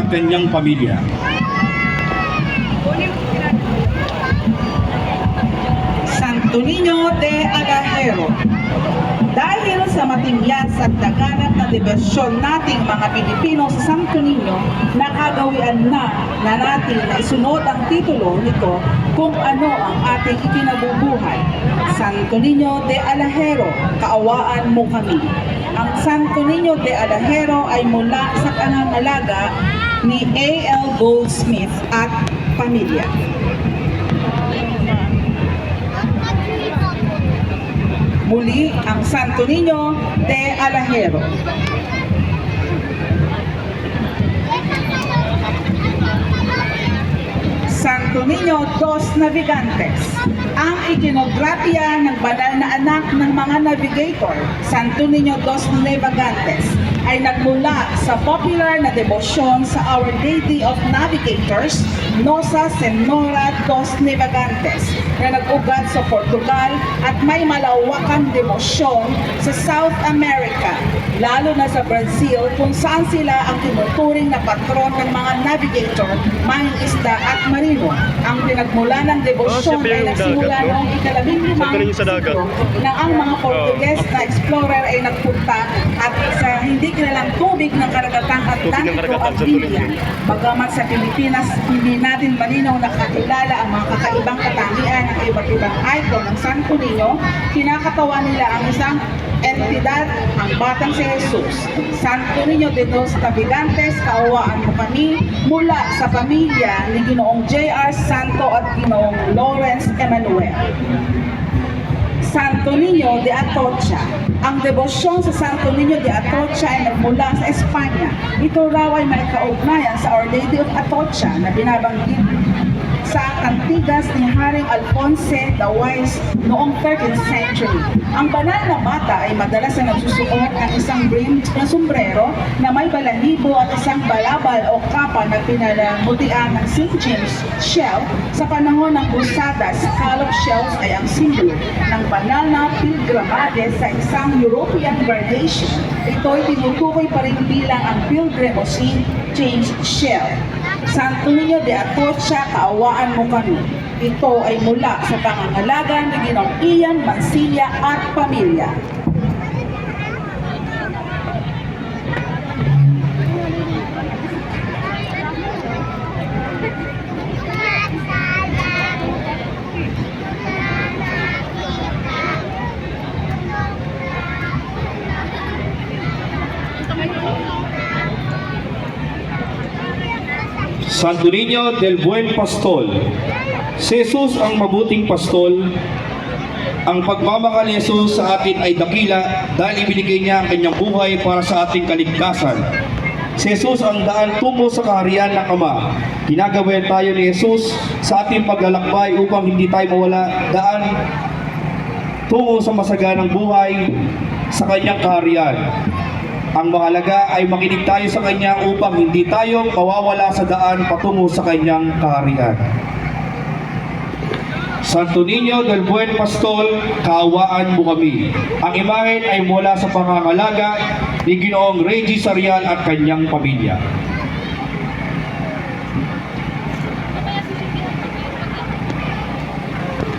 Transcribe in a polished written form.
at kanyang pamilya. Santo Niño de Alajero, dahil sa matingyan at daganap na debosyon nating mga Pilipino sa Santo Niño, nakagawian na natin na isunod ang titulo nito kung ano ang ating ikinabubuhay. Santo Niño de Alajero, kaawaan mo kami. Ang Santo Niño de Alajero ay mula sa pangangalaga ni A.L. Goldsmith at pamilya. Muli, ang Santo Niño de Alajero. Santo Niño dos Navegantes, ang ikinografya ng banal na anak ng mga navigator, Santo Niño dos Navegantes, ay nagmula sa popular na debosyon sa Our Lady of Navigators, Nosa Senora dos Navegantes, na nag-ugat sa Portugal at may malawakang debosyon sa South America, lalo na sa Brazil kung saan sila ang tinuturing na patron ng mga navigator, mangingisda at marino. Ang pinagmula ng debosyon ay nagsimula noong ika-15 siglo na ang mga Portuguese na explorer ay nagpunta at sa hindi kilalang tubig ng karagatang Atlantiko at Libya. Bagamat sa Pilipinas, hindi natin malinaw nakakilala ang mga kakaibang katangian ng iba't ibang icon ng Santo Niño, kinakatawa nila ang isang entidad, ang batang si Jesus. Santo Niño de los Navegantes, kaawaan mo kami, mula sa pamilya ni Ginoong J.R. Santo at Ginoong Lawrence Emmanuel. Santo Niño de Atocha. Ang debosyon sa Santo Niño de Atocha ay nagmula sa Espanya. Ito raw ay may kaugnayan sa Our Lady of Atocha na binabanggit sa Kantigas ni Haring Alfonse the Wise noong 13th century. Ang banal na bata ay madalas na nagsusuot ng isang brimmed na sombrero na may balahibo at isang balabal o kapa na pinalamutian ng St. James shell. Sa panahon ng Crusada, scallop shells ay ang simbolo ng banal na pilgrimage sa isang European variation. Ito ay tinutukoy pa rin bilang ang pilgrim o St. James shell. Santo Niño de Atocha, kaawaan mo kami. Ito ay mula sa pangangalaga ni Ginoong Ian Mansilla at pamilya. Santo Niño del Buen Pastol. Si Jesus ang mabuting pastol. Ang pagmamahal ni Jesus sa atin ay dakila dahil ibinigay niya ang kanyang buhay para sa ating kaligtasan. Si Jesus ang daan tungo sa kaharian ng Ama. Ginagabayan tayo ni Jesus sa ating paglalakbay upang hindi tayo mawala daan tungo sa masaganang buhay sa kanyang kaharian. Ang mahalaga ay makinig tayo sa Kanya upang hindi tayo mawawala sa daan patungo sa Kanyang kaharian. Santo Niño del Buen Pastol, kaawaan mo kami. Ang imahen ay mula sa pangangalaga ni Ginoong Reggie Sarial at kanyang pamilya.